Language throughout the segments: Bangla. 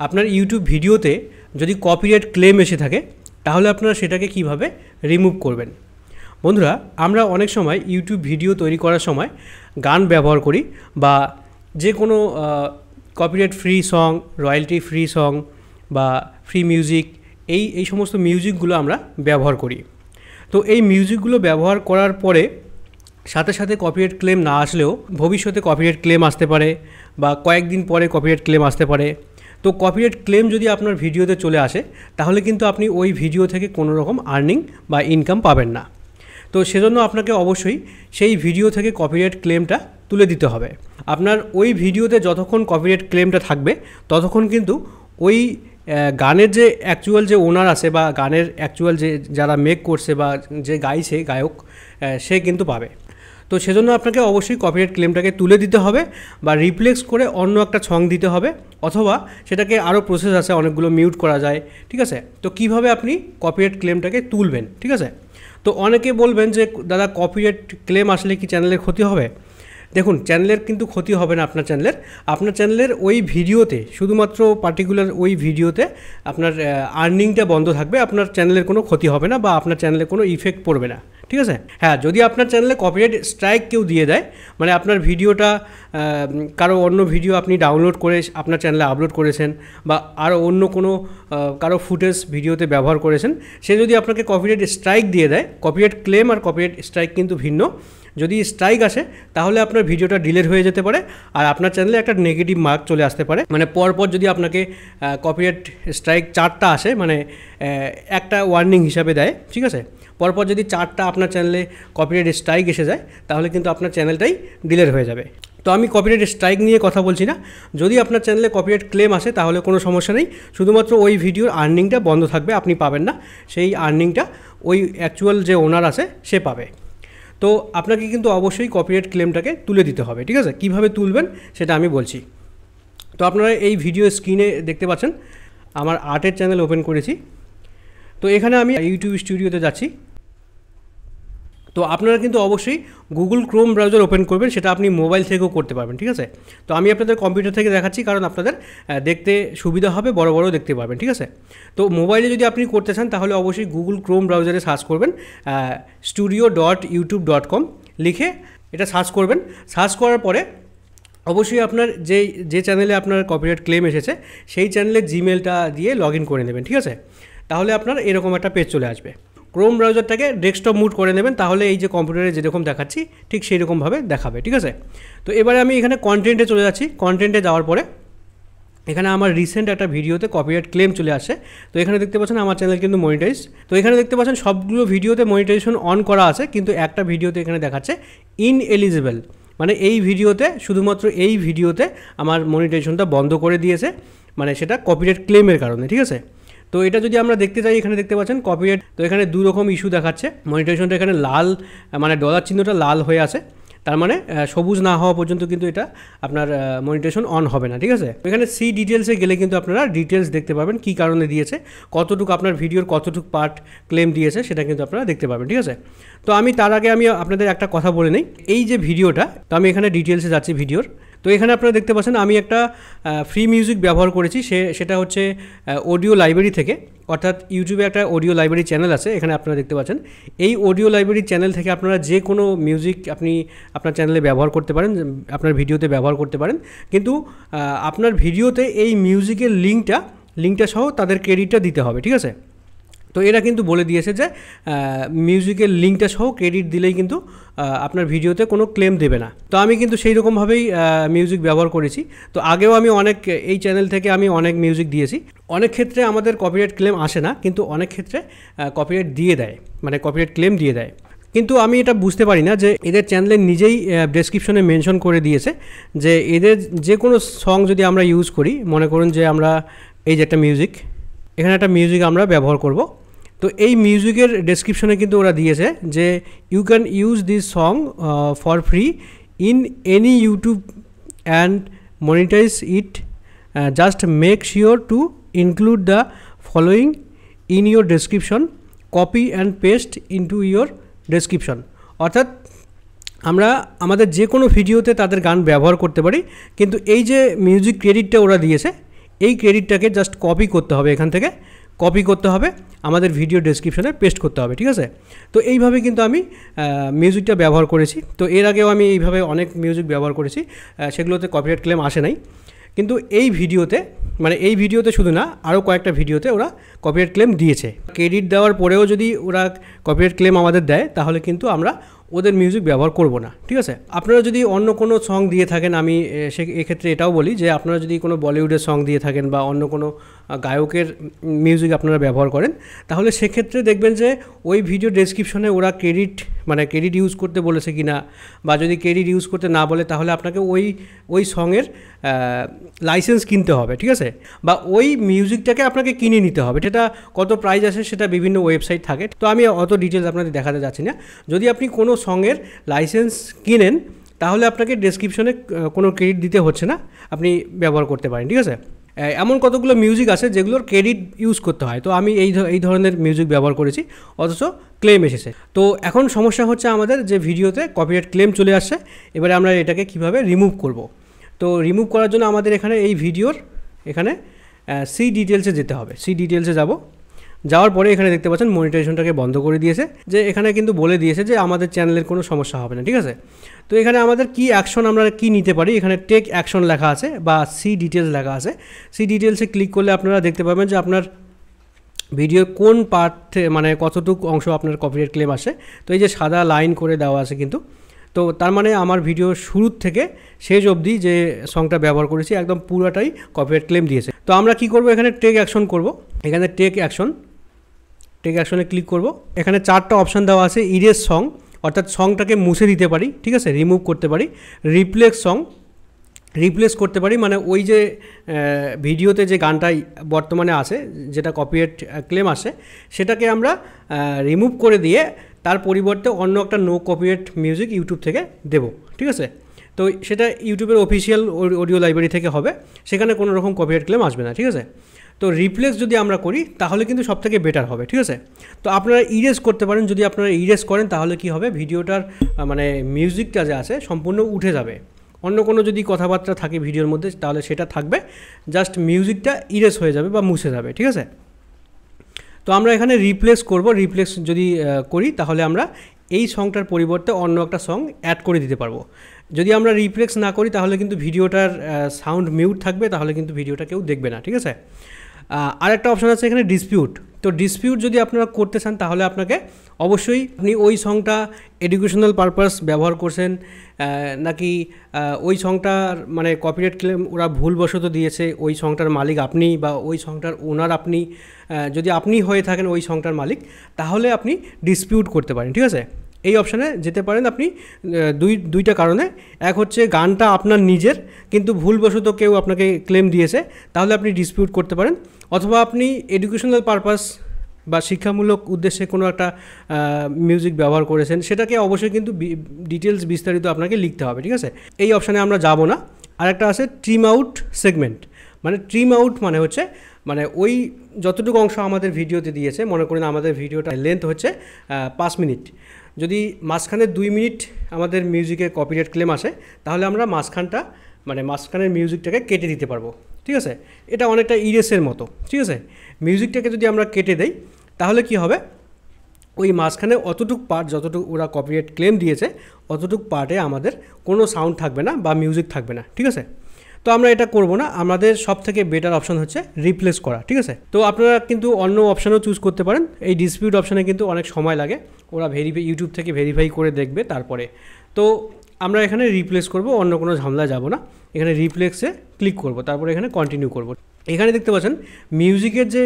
আপনার ইউটিউব ভিডিওতে যদি কপিরাইট ক্লেম এসে থাকে তাহলে আপনারা সেটাকে কিভাবে রিমুভ করবেন। বন্ধুরা, আমরা অনেক সময় ইউটিউব ভিডিও তৈরি করার সময় গান ব্যবহার করি বা যে কোনো copyright free song, royalty free song বা ফ্রি মিউজিক এই সমস্ত মিউজিকগুলো আমরা ব্যবহার করি। তো এই মিউজিকগুলো ব্যবহার করার পরে সাথে সাথে কপিরাইট ক্লেম না আসলেও ভবিষ্যতে কপিরাইট ক্লেম আসতে পারে বা কয়েকদিন পরে কপিরাইট ক্লেম আসতে পারে। তো কপিরাইট ক্লেম যদি আপনার ভিডিওতে চলে আসে তাহলে কিন্তু আপনি ওই ভিডিও থেকে কোনো রকম আর্নিং বা ইনকাম পাবেন না। তো সেজন্য আপনাকে অবশ্যই সেই ভিডিও থেকে কপিরাইট ক্লেমটা তুলে দিতে হবে। আপনার ওই ভিডিওতে যতক্ষণ কপিরাইট ক্লেমটা থাকবে ততক্ষণ কিন্তু ওই গানের যে অ্যাকচুয়াল যে ওনার আছে বা গানের অ্যাকচুয়াল যে যারা মেক করছে বা যে গাইছে গায়ক সে কিন্তু পাবে। তো সেজন্য আপনাকে অবশ্যই কপিরাইট ক্লেমটাকে তুলে দিতে হবে বা রিপ্লেস করে অন্য একটা সং দিতে হবে, অথবা সেটাকে আরও প্রসেস আছে, অনেকগুলো মিউট করা যায়। ঠিক আছে, তো কিভাবে আপনি কপিরাইট ক্লেমটাকে তুলবেন? ঠিক আছে, তো অনেকে বলবেন যে দাদা কপিরাইট ক্লেম আসলে কি চ্যানেলের ক্ষতি হবে? দেখুন, চ্যানেলের কিন্তু ক্ষতি হবে না। আপনার চ্যানেলের ওই ভিডিওতে, শুধুমাত্র পার্টিকুলার ওই ভিডিওতে আপনার আর্নিংটা বন্ধ থাকবে। আপনার চ্যানেলের কোনো ক্ষতি হবে না বা আপনার চ্যানেলে কোনো ইফেক্ট পড়বে না। ঠিক আছে, হ্যাঁ, যদি আপনার চ্যানেলে কপিরাইট স্ট্রাইক কেউ দিয়ে দেয়, মানে আপনার ভিডিওটা কারো অন্য ভিডিও আপনি ডাউনলোড করে আপনার চ্যানেলে আপলোড করেছেন বা আরও অন্য কোনো কারো ফুটেজ ভিডিওতে ব্যবহার করেছেন, সে যদি আপনাকে কপিরাইট স্ট্রাইক দিয়ে দেয়, কপিরাইট ক্লেম আর কপিরাইট স্ট্রাইক কিন্তু ভিন্ন। যদি স্ট্রাইক আসে তাহলে আপনার ভিডিওটা ডিলিট হয়ে যেতে পারে আর আপনার চ্যানেলে একটা নেগেটিভ মার্ক চলে আসতে পারে। মানে পরপর যদি আপনাকে কপিরাইট স্ট্রাইক 4টা আসে, মানে একটা ওয়ার্নিং হিসাবে দেয়, ঠিক আছে, পরপর যদি 4টা আপনার চ্যানেলে কপিরাইট স্ট্রাইক এসে যায় তাহলে কিন্তু আপনার চ্যানেলটাই ডিলিট হয়ে যাবে। তো আমি কপিরাইট স্ট্রাইক নিয়ে কথা বলছি না। যদি আপনার চ্যানেলে কপিরাইট ক্লেম আসে তাহলে কোনো সমস্যা নেই, শুধুমাত্র ওই ভিডিওর আর্নিংটা বন্ধ থাকবে, আপনি পাবেন না। সেই আর্নিংটা ওই অ্যাকচুয়াল যে ওনার আছে সে পাবে। তো আপনাকে কিন্তু অবশ্যই কপিরাইট ক্লেমটাকে তুলে দিতে হবে। ঠিক আছে, কীভাবে তুলবেন সেটা আমি বলছি। তো আপনারা এই ভিডিও স্ক্রিনে দেখতে পাচ্ছেন আমার আর্টের চ্যানেল ওপেন করেছি। তো এখানে আমি ইউটিউব স্টুডিওতে যাচ্ছি। তো আপনারা কিন্তু অবশ্যই গুগল ক্রোম ব্রাউজার ওপেন করবেন, সেটা আপনি মোবাইল থেকেও করতে পারবেন। ঠিক আছে, তো আমি আপনাদের কম্পিউটার থেকে দেখাচ্ছি কারণ আপনাদের দেখতে সুবিধা হবে, বড় বড় দেখতে পারবেন। ঠিক আছে, তো মোবাইলে যদি আপনি করতে চান তাহলে অবশ্যই গুগল ক্রোম ব্রাউজারে সার্চ করবেন studio.youtube.com লিখে এটা সার্চ করবেন। সার্চ করার পরে অবশ্যই আপনার যে চ্যানেলে আপনার কপিরাইট ক্লেম এসেছে সেই চ্যানেলের জিমেলটা দিয়ে লগ ইন করে নেবেন। ঠিক আছে, তাহলে আপনার এরকম একটা পেজ চলে আসবে। ক্রোম ব্রাউজারটাকে ডেস্কটপ মুড করে নেবেন, তাহলে এই যে কম্পিউটারে যেরকম দেখাচ্ছি ঠিক সেই রকমভাবে দেখাবে। ঠিক আছে, তো এবারে আমি এখানে কন্টেন্টে চলে যাচ্ছি। কন্টেন্টে যাওয়ার পরে এখানে আমার রিসেন্ট একটা ভিডিওতে কপিরাইট ক্লেম চলে আসে। তো এখানে দেখতে পাচ্ছেন আমার চ্যানেল কিন্তু মনিটাইজ। তো এখানে দেখতে পাচ্ছেন সবগুলো ভিডিওতে মনিটাইজেশন অন করা আছে, কিন্তু একটা ভিডিওতে এখানে দেখাচ্ছে ইনএলিজিবল, মানে এই ভিডিওতে, শুধুমাত্র এই ভিডিওতে আমার মনিটাইজেশনটা বন্ধ করে দিয়েছে, মানে সেটা কপিরাইট ক্লেমের কারণে। ঠিক আছে, তো এটা যদি আমরা দেখতে চাই, এখানে দেখতে পাচ্ছেন কপিরাইট। তো এখানে দু রকম ইস্যু দেখাচ্ছে। মনিটাইজেশনটা এখানে লাল, মানে ডলার চিহ্নটা লাল হয়ে আছে, তার মানে সবুজ না হওয়া পর্যন্ত কিন্তু এটা আপনার মনিটাইজেশন অন হবে না। ঠিক আছে, এখানে সি ডিটেলসে গেলে কিন্তু আপনারা ডিটেলস দেখতে পাবেন, কী কারণে দিয়েছে, কতটুকু আপনার ভিডিওর কতটুকু পার্ট ক্লেম দিয়েছে সেটা কিন্তু আপনারা দেখতে পাবেন। ঠিক আছে, তো আমি তার আগে আমি আপনাদের একটা কথা বলে নিই। এই যে ভিডিওটা, তো আমি এখানে ডিটেলসে যাচ্ছি ভিডিওর। তো এখানে আপনারা দেখতে পাচ্ছেন আমি একটা ফ্রি মিউজিক ব্যবহার করেছি, সেটা হচ্ছে অডিও লাইব্রেরি থেকে, অর্থাৎ ইউটিউবে একটা অডিও লাইব্রেরি চ্যানেল আছে, এখানে আপনারা দেখতে পাচ্ছেন। এই অডিও লাইব্রেরি চ্যানেল থেকে আপনারা যে কোনো মিউজিক আপনি আপনার চ্যানেলে ব্যবহার করতে পারেন, আপনার ভিডিওতে ব্যবহার করতে পারেন, কিন্তু আপনার ভিডিওতে এই মিউজিকের লিঙ্কটা সহ তাদের ক্রেডিটটা দিতে হবে। ঠিক আছে, তো এরা কিন্তু বলে দিয়েছে যে মিউজিকের লিঙ্কটা সহ ক্রেডিট দিলেই কিন্তু আপনার ভিডিওতে কোনো ক্লেম দেবে না। তো আমি কিন্তু সেই রকমভাবেই মিউজিক ব্যবহার করেছি। তো আগেও আমি এই চ্যানেল থেকে আমি অনেক মিউজিক দিয়েছি। অনেক ক্ষেত্রে আমাদের কপিরাইট ক্লেম আসে না, কিন্তু অনেক ক্ষেত্রে কপিরাইট দিয়ে দেয়, মানে কপিরাইট ক্লেম দিয়ে দেয়। কিন্তু আমি এটা বুঝতে পারি না যে এদের চ্যানেলে নিজেই ডেসক্রিপশনে মেনশন করে দিয়েছে যে এদের যে কোনো সং যদি আমরা ইউজ করি, মনে করুন যে আমরা এই যে একটা মিউজিক, এখানে একটা মিউজিক আমরা ব্যবহার করব, তো এই মিউজিকের ডেসক্রিপশনে কিন্তু ওরা দিয়েছে যে you can use this song for free in any YouTube and monetize it, just make sure to include the following in your description, copy and paste into your description. অর্থাৎ আমরা আমাদের যে কোনো ভিডিওতে তাদের গান ব্যবহার করতে পারি, কিন্তু এই যে মিউজিক ক্রেডিটটা ওরা দিয়েছে এই ক্রেডিটটাকে জাস্ট কপি করতে হবে, এখান থেকে কপি করতে হবে, আমাদের ভিডিও ডেসক্রিপশনে পেস্ট করতে হবে, ঠিক আছে। তো এইভাবে কিন্তু আমি মিউজিকটা ব্যবহার করেছি। তো এর আগেও আমি এইভাবে অনেক মিউজিক ব্যবহার করেছি, সেগুলোতে কপিরাইট ক্লেম আসে নাই। কিন্তু এই ভিডিওতে, মানে এই ভিডিওতে শুধু না, আরও কয়েকটা ভিডিওতে ওরা কপিরাইট ক্লেম দিয়েছে। ক্রেডিট দেওয়ার পরেও যদি ওরা কপিরাইট ক্লেম আমাদের দেয়, তাহলে কিন্তু আমরা ওদের মিউজিক ব্যবহার করব না, ঠিক আছে। আপনারা যদি অন্য কোনো সং দিয়ে থাকেন, আমি এক্ষেত্রে এটাও বলি যে আপনারা যদি কোনো বলিউডের সং দিয়ে থাকেন বা অন্য কোনো গায়কের মিউজিক আপনারা ব্যবহার করেন, তাহলে সেক্ষেত্রে দেখবেন যে ওই ভিডিও ডেসক্রিপশনে ওরা ক্রেডিট ইউজ করতে বলেছে কি না, বা যদি ক্রেডিট ইউজ করতে না বলে তাহলে আপনাকে ওই সঙের লাইসেন্স কিনতে হবে, ঠিক আছে, বা ওই মিউজিকটাকে আপনাকে কিনে নিতে হবে। সেটা কত প্রাইস আসে সেটা বিভিন্ন ওয়েবসাইট থাকে, তো আমি অত ডিটেলস আপনাদের দেখাতে যাচ্ছি না। যদি আপনি কোনো সঙের লাইসেন্স কিনেন, তাহলে আপনাকে ডেসক্রিপশনে কোনো ক্রেডিট দিতে হচ্ছে না, আপনি ব্যবহার করতে পারেন, ঠিক আছে। এমন কতগুলো মিউজিক আছে যেগুলোর ক্রেডিট ইউজ করতে হয়, তো আমি এই ধরনের মিউজিক ব্যবহার করেছি, অথচ ক্লেম এসেছে। তো এখন সমস্যা হচ্ছে আমাদের যে ভিডিওতে কপিরাইট ক্লেম চলে আসছে, এবারে আমরা এটাকে কিভাবে রিমুভ করব। তো রিমুভ করার জন্য আমাদের এখানে এই ভিডিওর এখানে সি ডিটেলসে যেতে হবে। সি ডিটেলসে যাব, যাওয়ার পরে এখানে দেখতে পাচ্ছেন মনিটাইজেশনটাকে বন্ধ করে দিয়েছে, যে এখানে কিন্তু বলে দিয়েছে যে আমাদের চ্যানেলের কোনো সমস্যা হবে না, ঠিক আছে। তো এখানে আমাদের কি অ্যাকশন আমরা কি নিতে পারি, এখানে টেক অ্যাকশন লেখা আছে বা সি ডিটেলস লেখা আছে। সি ডিটেলসে ক্লিক করলে আপনারা দেখতে পাবেন যে আপনার ভিডিওর কোন পার্টে, মানে কতটুকু অংশ আপনার কপিরাইট ক্লেম আসে। তো এই যে সাদা লাইন করে দেওয়া আছে কিন্তু, তো তার মানে আমার ভিডিও শুরু থেকে শেষ অবধি যে সংটা ব্যবহার করেছি একদম পুরোটাই কপিরাইট ক্লেম দিয়েছে। তো আমরা কি করব, এখানে টেক অ্যাকশন করব। এখানে টেক অ্যাকশনে ক্লিক করব। এখানে 4টা অপশান দেওয়া আছে। ইরেজ সং, অর্থাৎ সংটাকে মুছে দিতে পারি, ঠিক আছে, রিমুভ করতে পারি। রিপ্লেস করতে পারি, মানে ওই যে ভিডিওতে যে গানটা বর্তমানে আছে, যেটা কপিরাইট ক্লেম আসে, সেটাকে আমরা রিমুভ করে দিয়ে তার পরিবর্তে অন্য একটা নো কপিরাইট মিউজিক ইউটিউব থেকে দেব, ঠিক আছে। তো সেটা ইউটিউবের অফিসিয়াল অডিও লাইব্রেরি থেকে হবে, সেখানে কোনো রকম কপিরাইট ক্লেম আসবে না, ঠিক আছে। তো রিপ্লেস যদি আমরা করি তাহলে কিন্তু সবথেকে বেটার হবে, ঠিক আছে। তো আপনারা ইরেজ করতে পারেন, যদি আপনারা ইরেজ করেন তাহলে কি হবে, ভিডিওটার মানে মিউজিকটা যে আছে সম্পূর্ণ উঠে যাবে। অন্য কোনো যদি কথাবার্তা থাকে ভিডিওর মধ্যে তাহলে সেটা থাকবে, জাস্ট মিউজিকটা ইরেজ হয়ে যাবে বা মুছে যাবে, ঠিক আছে। তো আমরা এখানে রিপ্লেস করব। রিপ্লেস যদি করি তাহলে আমরা এই সংটার পরিবর্তে অন্য একটা সং অ্যাড করে দিতে পারবো। যদি আমরা রিপ্লেস না করি তাহলে কিন্তু ভিডিওটার সাউন্ড মিউট থাকবে, তাহলে কিন্তু ভিডিওটা কেউ দেখবে না, ঠিক আছে। আরেকটা অপশান আছে এখানে ডিসপিউট। তো ডিসপিউট যদি আপনারা করতে চান তাহলে আপনাকে অবশ্যই আপনি ওই সংটা এডুকেশনাল পারপাস ব্যবহার করছেন নাকি ওই সংটার মানে কপিরাইট ক্লেম ওরা ভুলবশত দিয়েছে, ওই সংটার মালিক আপনি বা ওই সংটার ওনার আপনি, যদি আপনি হয়ে থাকেন ওই সংটার মালিক, তাহলে আপনি ডিসপিউট করতে পারেন, ঠিক আছে। এই অপশানে যেতে পারেন আপনি দুইটা কারণে। এক হচ্ছে গানটা আপনার নিজের, কিন্তু ভুলবশত কেউ আপনাকে ক্লেম দিয়েছে, তাহলে আপনি ডিসপিউট করতে পারেন। অথবা আপনি এডুকেশনাল পারপাস বা শিক্ষামূলক উদ্দেশ্যে কোনো একটা মিউজিক ব্যবহার করেছেন, সেটাকে অবশ্যই কিন্তু ডিটেলস বিস্তারিত আপনাকে লিখতে হবে, ঠিক আছে। এই অপশানে আমরা যাব না। আরেকটা আছে ট্রিম আউট সেগমেন্ট। মানে ট্রিম আউট মানে হচ্ছে মানে ওই যতটুকু অংশ আমাদের ভিডিওতে দিয়েছে, মনে করেন আমাদের ভিডিওটা লেন্থ হচ্ছে 5 মিনিট, যদি মাঝখানে 2 মিনিট আমাদের মিউজিকে কপিরাইট ক্লেম আসে, তাহলে আমরা মাঝখানের মিউজিকটাকে কেটে দিতে পারবো, ঠিক আছে। এটা অনেকটা ইরেসের মতো, ঠিক আছে। মিউজিকটাকে যদি আমরা কেটে দেই তাহলে কি হবে, ওই মাঝখানে অতটুক পার্ট যতটুকু ওরা কপিরাইট ক্লেম দিয়েছে অতটুক পার্টে আমাদের কোনো সাউন্ড থাকবে না বা মিউজিক থাকবে না, ঠিক আছে। তো আমরা এটা করব না, আমাদের সব থেকে বেটার অপশান হচ্ছে রিপ্লেস করা, ঠিক আছে। তো আপনারা কিন্তু অন্য অপশানও চুজ করতে পারেন। এই ডিসপিউট অপশানে কিন্তু অনেক সময় লাগে, ওরা ইউটিউব থেকে ভেরিফাই করে দেখবে তারপরে। তো আমরা এখানে রিপ্লেস করব, অন্য কোনো ঝামেলায় যাব না। এখানে রিপ্লেসে ক্লিক করব, তারপরে এখানে কন্টিনিউ করব। এখানে দেখতে পাচ্ছেন মিউজিকের যে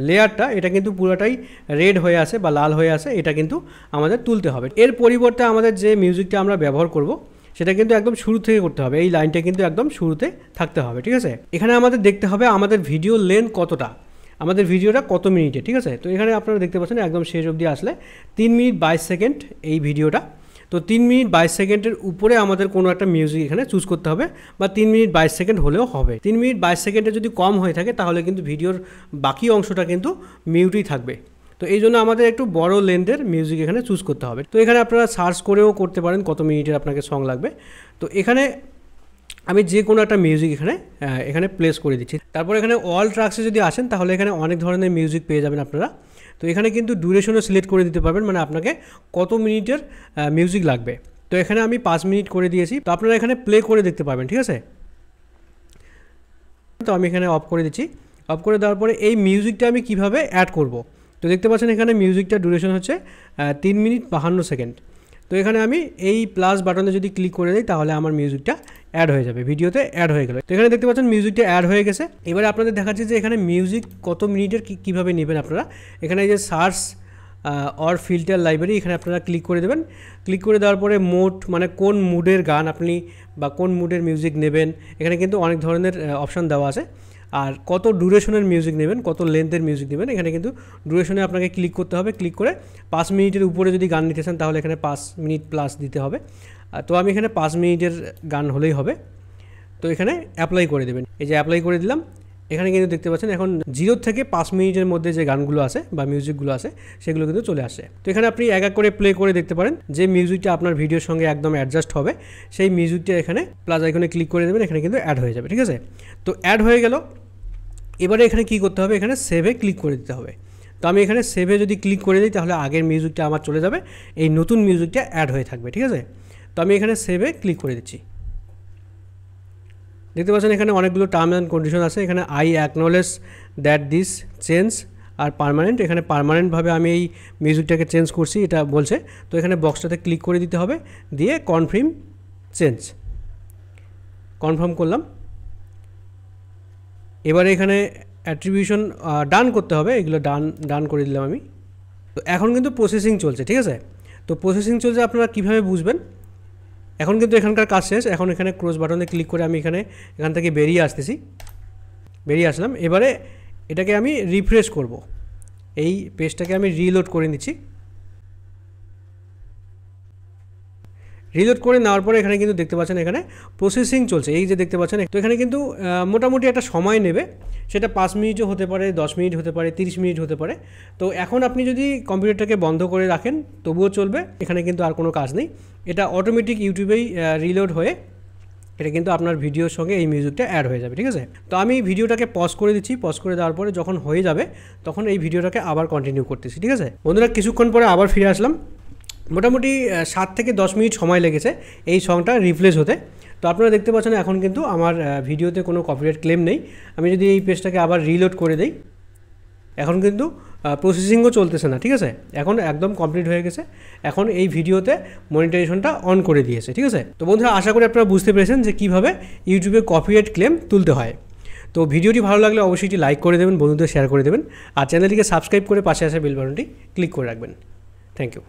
লেয়ারটা, এটা কিন্তু পুরোটাই রেড হয়ে আছে বা লাল হয়ে আছে, এটা কিন্তু আমাদের তুলতে হবে। এর পরিবর্তে আমাদের যে মিউজিকটা আমরা ব্যবহার করব সেটা কিন্তু একদম শুরু থেকে করতে হবে, এই লাইনটা কিন্তু একদম শুরুতে থাকতে হবে, ঠিক আছে। এখানে আমাদের দেখতে হবে আমাদের ভিডিও লেন্থ কতটা, আমাদের ভিডিওটা কত মিনিটে, ঠিক আছে। তো এখানে আপনারা দেখতে পাচ্ছেন একদম শেষ অবধি আসলে 3 মিনিট 22 সেকেন্ড এই ভিডিওটা। তো 3 মিনিট 22 সেকেন্ডের উপরে আমাদের কোনো একটা মিউজিক এখানে চুজ করতে হবে, বা 3 মিনিট 22 সেকেন্ড হলেও হবে। 3 মিনিট 22 সেকেন্ডে যদি কম হয়ে থাকে তাহলে কিন্তু ভিডিওর বাকি অংশটা কিন্তু মিউটই থাকবে। তো এই জন্য আমাদের একটু বড় লেন্থের মিউজিক এখানে চুজ করতে হবে। তো এখানে আপনারা সার্চ করেও করতে পারেন কত মিনিটের আপনাকে সং লাগবে। তো এখানে আমি যে কোনো একটা মিউজিক এখানে প্লেস করে দিচ্ছি। তারপর এখানে অল ট্র্যাকসে যদি আসেন তাহলে এখানে অনেক ধরনের মিউজিক পেয়ে যাবেন আপনারা। তো এখানে কিন্তু ডিউরেশনও সিলেক্ট করে দিতে পারবেন, মানে আপনাকে কত মিনিটের মিউজিক লাগবে। তো এখানে আমি 5 মিনিট করে দিয়েছি। তো আপনারা এখানে প্লে করে দেখতে পারবেন, ঠিক আছে। তো আমি এখানে অফ করে দিচ্ছি। অফ করে দেওয়ার পরে এই মিউজিকটা আমি কিভাবে অ্যাড করব, তো দেখতে পাচ্ছেন এখানে মিউজিকটা ডিউরেশন হচ্ছে 3 মিনিট 52 সেকেন্ড। তো এখানে আমি এই প্লাস বাটনে যদি ক্লিক করে দিই তাহলে আমার মিউজিকটা অ্যাড হয়ে যাবে, ভিডিওতে অ্যাড হয়ে গেল। তো এখানে দেখতে পাচ্ছেন মিউজিকটা অ্যাড হয়ে গেছে। এবারে আপনাদের দেখাচ্ছি যে এখানে মিউজিক কত মিনিটের কীভাবে নেবেন আপনারা। এখানে এই যে সার্চ অর ফিল্টার লাইব্রেরি, এখানে আপনারা ক্লিক করে দেবেন। ক্লিক করে দেওয়ার পরে মোড, মানে কোন মুডের গান আপনি বা কোন মুডের মিউজিক নেবেন, এখানে কিন্তু অনেক ধরনের অপশান দেওয়া আছে। আর কত ডিউরেশনের মিউজিক নেবেন, কত লেন্থের মিউজিক নেবেন, এখানে কিন্তু ডিউরেশনে আপনাকে ক্লিক করতে হবে। ক্লিক করে 5 মিনিটের উপরে যদি গান নিতে চান তাহলে এখানে 5 মিনিট প্লাস দিতে হবে। তো আমি এখানে 5 মিনিটের গান হলেই হবে। তো এখানে অ্যাপ্লাই করে দেবেন। এই যে অ্যাপ্লাই করে দিলাম। এখানে কিন্তু দেখতে পাচ্ছেন এখন 0 থেকে 5 মিনিটের মধ্যে যে গানগুলো আছে বা মিউজিকগুলো আছে সেগুলো কিন্তু চলে আসে। তো এখানে আপনি এক এক করে প্লে করে দেখতে পারেন। যে মিউজিকটা আপনার ভিডিওর সঙ্গে একদম অ্যাডজাস্ট হবে সেই মিউজিকটা এখানে প্লাস আইকনে ক্লিক করে দেবেন, এখানে কিন্তু অ্যাড হয়ে যাবে, ঠিক আছে। তো অ্যাড হয়ে গেল। এবারে এখানে কি করতে হবে, এখানে সেভে ক্লিক করে দিতে হবে। তো আমি এখানে সেভে যদি ক্লিক করে দিই তাহলে আগের মিউজিকটা আমার চলে যাবে, এই নতুন মিউজিকটা অ্যাড হয়ে থাকবে, ঠিক আছে। তো আমি এখানে সেভে ক্লিক করে দিচ্ছি। দেখতে পাচ্ছেন এখানে অনেকগুলো টার্ম অ্যান্ড কন্ডিশন আছে। এখানে I acknowledge that this change are permanent, এখানে পার্মানেন্টভাবে আমি এই মিউজিকটাকে চেঞ্জ করছি এটা বলছে। তো এখানে বক্সটাতে ক্লিক করে দিতে হবে, দিয়ে কনফার্ম চেঞ্জ, কনফার্ম করলাম। এবারে এখানে অ্যাট্রিবিউশন ডান করতে হবে, এগুলো ডান করে দিলাম আমি। তো এখন কিন্তু প্রসেসিং চলছে, ঠিক আছে। তো প্রসেসিং চলছে, আপনারা কীভাবে বুঝবেন। এখন কিন্তু এখানকার কাজ শেষ। এখন এখানে ক্রস বাটনে ক্লিক করে আমি এখান থেকে বেরিয়ে আসলাম। এবারে এটাকে আমি রিফ্রেশ করব, এই পেজটাকে আমি রিলোড করে নিচ্ছি। রিলোড করে নেওয়ার পরে এখানে কিন্তু দেখতে পাচ্ছেন এখানে প্রসেসিং চলছে, এই যে দেখতে পাচ্ছেন। তো এখানে কিন্তু মোটামুটি একটা সময় নেবে, সেটা 5 মিনিটও হতে পারে, 10 মিনিট হতে পারে, 30 মিনিট হতে পারে। তো এখন আপনি যদি কম্পিউটারটাকে বন্ধ করে রাখেন তবুও চলবে, এখানে কিন্তু আর কোনো কাজ নেই। এটা অটোমেটিক ইউটিউবেই রিলোড হয়ে এটা কিন্তু আপনার ভিডিওর সঙ্গে এই মিউজিকটা অ্যাড হয়ে যাবে, ঠিক আছে। তো আমি ভিডিওটাকে পজ করে দিচ্ছি। পজ করে দেওয়ার পরে যখন হয়ে যাবে তখন এই ভিডিওটাকে আবার কন্টিনিউ করতেছি, ঠিক আছে। বন্ধুরা কিছুক্ষণ পরে আবার ফিরে আসলাম। মোটামুটি 7 থেকে 10 মিনিট সময় লেগেছে এই সংটা রিপ্লেস হতে। তো আপনারা দেখতে পাচ্ছেন এখন কিন্তু আমার ভিডিওতে কোনো কপিরাইট ক্লেম নেই। আমি যদি এই পেজটাকে আবার রিলোড করে দিই, এখন কিন্তু প্রসেসিংও চলতেছে না, ঠিক আছে। এখন একদম কমপ্লিট হয়ে গেছে। এখন এই ভিডিওতে মনিটাইজেশনটা অন করে দিয়েছে, ঠিক আছে। তো বন্ধুরা আশা করি আপনারা বুঝতে পেরেছেন যে কীভাবে ইউটিউবে কপিরাইট ক্লেম তুলতে হয়। তো ভিডিওটি ভালো লাগলে অবশ্যই একটি লাইক করে দেবেন, বন্ধুদের শেয়ার করে দেবেন, আর চ্যানেলটিকে সাবস্ক্রাইব করে পাশে আসা বেল বাটনটি ক্লিক করে রাখবেন। Thank you.